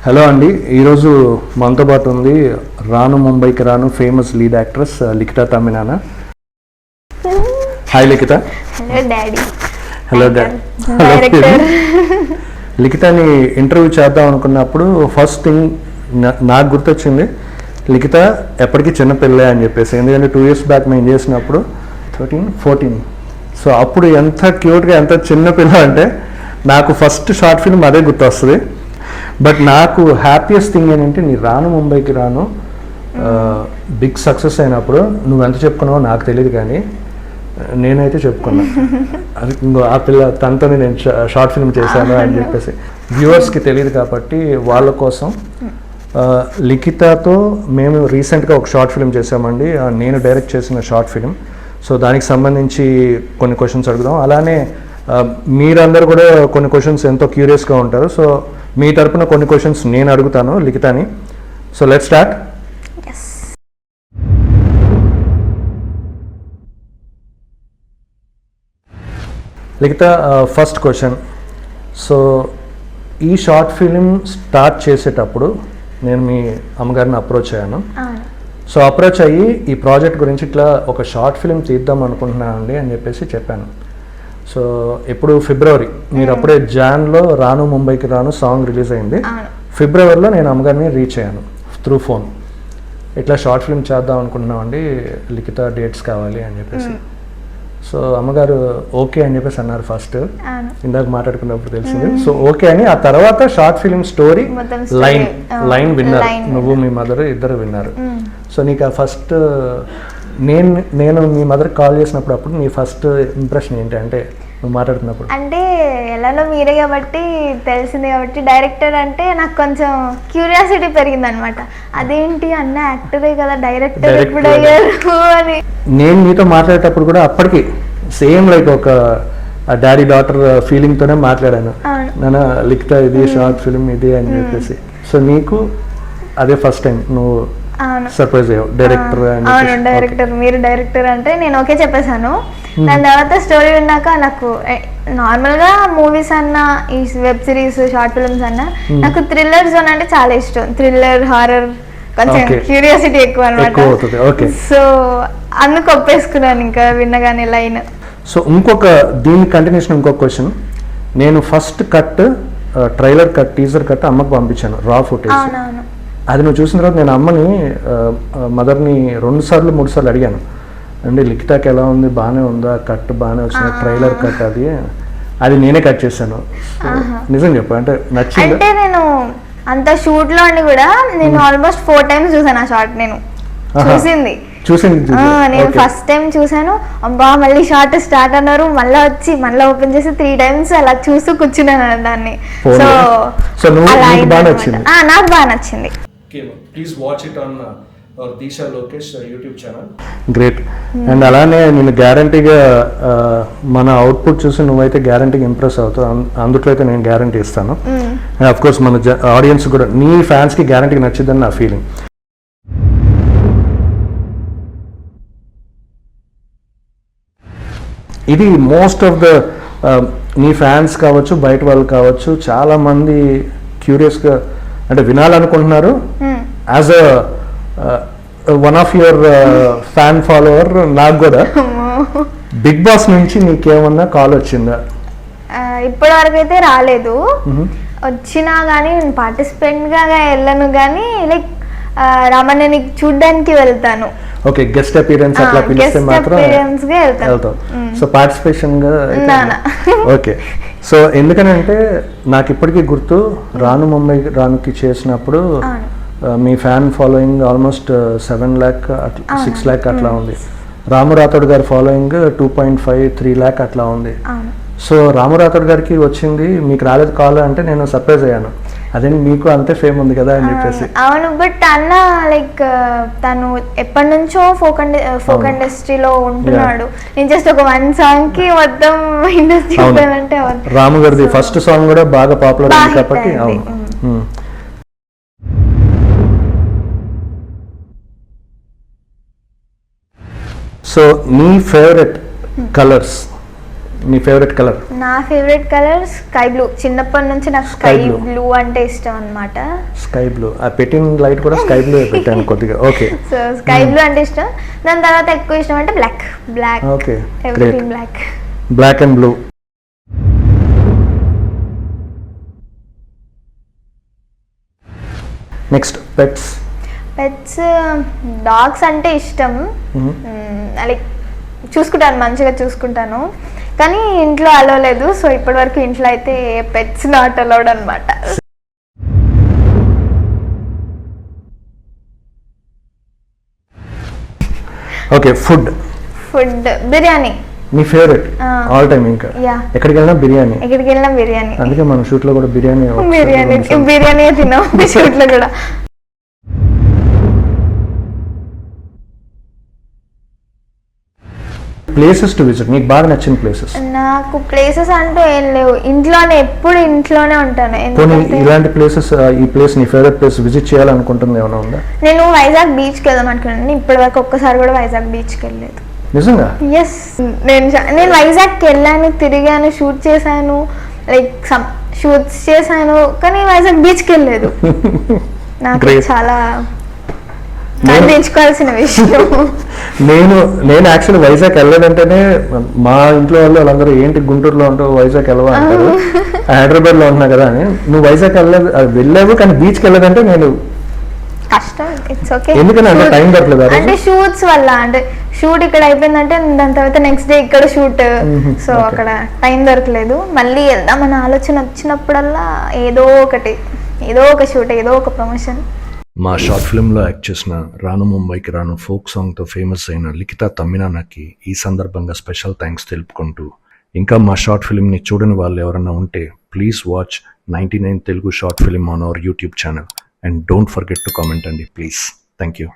Hello అండి, ఈరోజు మనతో పాటు ఉంది రాను ముంబైకి రాను famous lead actress Likhita Thamminana. Hi Likhita. Hello daddy. Hello daddy. లిఖితని ఇంటర్వ్యూ చేద్దాం అనుకున్నప్పుడు ఫస్ట్ థింగ్ నాకు గుర్తొచ్చింది లిఖిత ఎప్పటికీ చిన్నపిల్లే అని చెప్పేసి. ఎందుకంటే 2 years బ్యాక్ మేము చేసినప్పుడు 13-14, సో అప్పుడు ఎంత క్యూట్గా ఎంత చిన్నపిల్ల అంటే నాకు ఫస్ట్ షార్ట్ ఫిల్మ్ అదే గుర్తొస్తుంది. బట్ నాకు హ్యాపీయెస్ట్ థింగ్ ఏంటంటే నీ రాను ముంబైకి రాను బిగ్ సక్సెస్ అయినప్పుడు నువ్వు ఎంత చెప్పుకున్నావో నాకు తెలియదు, కానీ నేనైతే చెప్పుకున్నా అది ఇంకో ఆ పిల్ల తనతోనే నేను షార్ట్ ఫిల్మ్ చేశాను అని చెప్పేసి. వ్యూవర్స్కి తెలియదు కాబట్టి వాళ్ళ కోసం లిఖితతో మేము రీసెంట్గా ఒక షార్ట్ ఫిల్మ్ చేసామండి. నేను డైరెక్ట్ చేసిన షార్ట్ ఫిల్మ్. సో దానికి సంబంధించి కొన్ని క్వశ్చన్స్ అడుగుదాం. అలానే మీరందరూ కూడా కొన్ని క్వశ్చన్స్ ఎంతో క్యూరియస్గా ఉంటారు. సో మీ తరపున కొన్ని క్వశ్చన్స్ నేను అడుగుతాను లిఖితని. So let's start. Likhita, first question. So ఈ షార్ట్ ఫిలిం స్టార్ట్ చేసేటప్పుడు నేను మీ అమ్మగారిని అప్రోచ్ అయ్యాను. సో అప్రోచ్ అయ్యి ఈ ప్రాజెక్ట్ గురించి ఇట్లా ఒక షార్ట్ ఫిలిం తీద్దాం అనుకుంటున్నానండి అని చెప్పేసి చెప్పాను. సో ఇప్పుడు ఫిబ్రవరి, మీరు అప్పుడే జాన్లో రాను ముంబైకి రాను సాంగ్ రిలీజ్ అయింది. ఫిబ్రవరిలో నేను అమ్మగారిని రీచ్ అయ్యాను త్రూ ఫోన్. ఇట్లా షార్ట్ ఫిల్మ్ చేద్దాం అనుకుంటున్నామండి, లిఖిత డేట్స్ కావాలి అని చెప్పేసి. సో అమ్మగారు ఓకే అని చెప్పేసి అన్నారు ఫస్ట్, ఇందాక మాట్లాడుకున్నప్పుడు తెలిసింది. సో ఓకే అని ఆ తర్వాత షార్ట్ ఫిల్మ్ స్టోరీ లైన్ విన్నారు, నువ్వు మీ మదర్ ఇద్దరు విన్నారు. సో నీకు ఆ ఫస్ట్ నేను మీ మదర్కి కాల్ చేసినప్పుడు అప్పుడు నీ ఫస్ట్ ఇంప్రెషన్ ఏంటి అంటే నువ్వు మాట్లాడుతున్నప్పుడు? అంటే ఎలానో మీరే కాబట్టి తెలిసింది కాబట్టి డైరెక్టర్ అంటే నాకు కొంచెం క్యూరియాసిటీ పెరిగింది అనమాట. అదేంటి అన్న యాక్టరే కదా డైరెక్టర్ ఎప్పుడు అయ్యారు అని. నేను మీతో మాట్లాడేటప్పుడు కూడా అప్పటికి సేమ్ లైక్ ఒక డాడీ డాటర్ ఫీలింగ్ తోనే మాట్లాడాను. నాన్న లిఖిత ఇది షార్ట్ ఫిల్మ్ ఇది అని చెప్పేసి. సో నీకు అదే ఫస్ట్ టైం నువ్వు సర్ప్రైజ్ అయ్యావు డైరెక్టర్? అవును, డైరెక్టర్, మీరు డైరెక్టర్ అంటే నేను ఓకే చెప్పేశాను. దాని తర్వాత స్టోరీ విన్నాక నాకు నార్మల్గా మూవీస్ అన్నా ఈ వెబ్ సిరీస్ షార్ట్ ఫిల్మ్స్ అన్నా నాకు థ్రిల్లర్ జోన్ అంటే చాలా ఇష్టం. థ్రిల్లర్ హారర్ కొంచెం క్యూరియాసిటీ ఎక్కువ అనమాట. సో అందుకు ఒప్పేసుకున్నాను ఇంకా విన్నగానే లైన్. సో ఇంకొక దీని కంటిన్యూషన్ ఇంకొక క్వశ్చన్. నేను first cut trailer cut teaser cut అమ్మకు పంపించాను, రా ఫుటేజ్. అది నువ్వు చూసిన తర్వాత నేను అమ్మని మదర్ని 2 సార్లు 3 సార్లు అడిగాను, అంటే లిఖితకి ఎలా ఉంది, బాగానే ఉందా, కట్ బాగానే వచ్చింది, ట్రైలర్ కట్ అది నేనే కట్ చేశాను. నిజం చెప్పు, అంటే నచ్చింది? అంటే నేను అంత షూట్ లో అండి కూడా నేను ఆల్మోస్ట్ 4 times చూసాను ఆ షార్ట్. నేను నేను ఫస్ట్ టైం చూసాను, అబ్బా మళ్ళీ షార్ట్ స్టార్ట్ అన్నారు, మళ్ళీ ఓపెన్ చేసి 3 times అలా చూస్తూ కూర్చున్నాను దాన్ని. సో నాకు బాగా నచ్చింది. Please watch it on Disha Lokesh YouTube channel. Great. And అలానే నేను గ్యారంటీగా మన అవుట్పుట్ చూసి నువ్వైతే గ్యారంటీగా ఇంప్రెస్ అవుతావు, అందుట్లో అయితే నేను గ్యారంటీ ఇస్తాను. అండ్ అఫ్ కోర్స్ మన ఆడియన్స్ కూడా, నీ ఫ్యాన్స్కి గ్యారంటీగా నచ్చిందని నా ఫీలింగ్. ఇది మోస్ట్ ఆఫ్ ద నీ ఫ్యాన్స్ కావచ్చు, బయట వాళ్ళు కావచ్చు, చాలామంది క్యూరియస్గా అంటే వినాలనుకుంటున్నారు. As a one of your fan follower నాకు కూడా బిగ్ బాస్ నుంచి నీకేమన్నా కాల్ వచ్చిందా? ఇప్పటి వరకు అయితే రాలేదు. వచ్చినా కానీ నేను పార్టిసిపెంట్గా వెళ్ళను, కానీ లైక్ రామన్నని చూడ్డానికి వెళ్తాను. ఓకే, గెస్ట్ అపీరెన్స్ అట్లా పిలిస్తే మాత్రం వెళ్తావు. సో పార్టిసిపేషన్ గా ఓకే. సో ఎందుకనంటే నాకు ఇప్పటికీ గుర్తు, రాను ముంబై రానుకి చేసినప్పుడు మీ fan following almost 7 lakh 6 lakh అట్లా ఉంది. రాము రాథోడ్ గారి ఫాలోయింగ్ 2.5-3 lakh అట్లా ఉంది. సో రాము రాథోడ్ గారికి వచ్చింది, మీకు రాలేదు కాల్ అంటే నేను సర్ప్రైజ్ అయ్యాను. అదే మీకు అంతే ఫేమ్ ఉంది కదా అని చెప్పేసి. అవును, బట్ అన్న లైక్ తను ఎప్పటి నుంచో ఫోక్ ఇండస్ట్రీలో ఉంటున్నాడు. నేను జస్ట్ ఒక 1 song కి మొత్తం ఇండస్ట్రీ అంటే రాము గారిది ఫస్ట్ సాంగ్ కూడా బాగా పాపులర్ అయింది కాబట్టి. అవును. సో నీ ఫేవరెట్ కలర్స్ నీ ఫేవరెట్ కలర్? నా ఫేవరెట్ కలర్ స్కై బ్లూ. చిన్నప్పటి నుంచి నాకు స్కై Sky blue. బ్లూ అంటే ఇష్టం అన్నమాట. Sky blue. ఆ పెట్టిన లైట్ కూడా స్కై బ్లూ పెట్టాను కొద్దిగా. ఓకే. సో స్కై బ్లూ అంటే ఇష్టం. దాని తర్వాత ఎక్కువ ఇష్టం అంటే black. Okay, everything black. Black and blue. Next pets. Dogs అంటే ఇష్టం. లైక్ చూసుకుంటాను, మంచిగా చూసుకుంటాను, కానీ ఇంట్లో అలో లేదు. సో ఇప్పటి వరకు ఇంట్లో అయితే పెట్స్ నాట్ అలౌడ్ అనమాట. ఓకే, ఫుడ్ బిర్యానీ నీ ఫేవరెట్ ఆల్ టైమ్. ఇంకా ఎక్కడికి వెళ్ళినా బిర్యానీ. అందుకే మన షూట్ లో కూడా బిర్యానీ తిన్నాం షూట్ లో కూడా. ప్లేసెస్ టు విజిట్, నీకు బాగా నచ్చిన ప్లేసెస్? నాకు ప్లేసెస్ అంటూ ఏం లేవు, ఇంట్లోనే ఎప్పుడు ఇంట్లోనే ఉంటాను. ఇలాంటి ప్లేసెస్, ఈ ప్లేస్ నీ ఫేవరెట్ ప్లేస్ విజిట్ చేయాలనుకుంటుంది ఏమైనా ఉందా? నేను వైజాగ్ బీచ్కి వెళ్దాం అనుకున్నాను. ఇప్పటి వరకు ఒక్కసారి కూడా వైజాగ్ బీచ్కి వెళ్ళలేదు. నిజంగా? ఎస్, నేను వైజాగ్కి వెళ్ళాను, తిరిగాను, షూట్ చేశాను, లైక్ షూట్స్ చేశాను, కానీ వైజాగ్ బీచ్కి వెళ్ళలేదు. నాకు చాలా నేర్చుకోవాల్సిన విషయం. నేను యాక్చువల్లీ వైజాగ్ వెళ్ళాలంటేనే మా ఇంట్లో వాళ్ళందరూ ఏంటి గుంటూరులో ఉంటావు వైజాగ్ వెళ్ళవా అంటారు, హైదరాబాద్ లో ఉన్నా కదా అని. నువ్వు వైజాగ్ వెళ్ళావు కానీ బీచ్కి వెళ్ళదంటే నేను కష్టం. It's okay. ఎందుకంటే అంటే టైం దొరకలేదు. అంటే షూట్స్ వల్ల, అంటే షూట్ ఇక్కడ అయిపోయిందంటే దాని తర్వాత నెక్స్ట్ డే ఇక్కడ షూట్, సో అక్కడ టైం దొరకలేదు. మళ్ళీ వెళ్దామన్న ఆలోచన వచ్చినప్పుడల్లా ఏదో ఒక షూట్, ఏదో ఒక ప్రమోషన్. మా షార్ట్ ఫిల్మ్లో యాక్ట్ చేసిన రాను ముంబైకి రాను ఫోక్ సాంగ్తో ఫేమస్ అయిన లిఖిత తమ్మినాన్నకి ఈ సందర్భంగా స్పెషల్ థ్యాంక్స్ తెలుపుకుంటూ, ఇంకా మా షార్ట్ ఫిల్మ్ని చూడని వాళ్ళు ఎవరన్నా ఉంటే please watch 99 Telugu short film on our YouTube channel and don't forget to comment అండి ప్లీజ్. Thank you.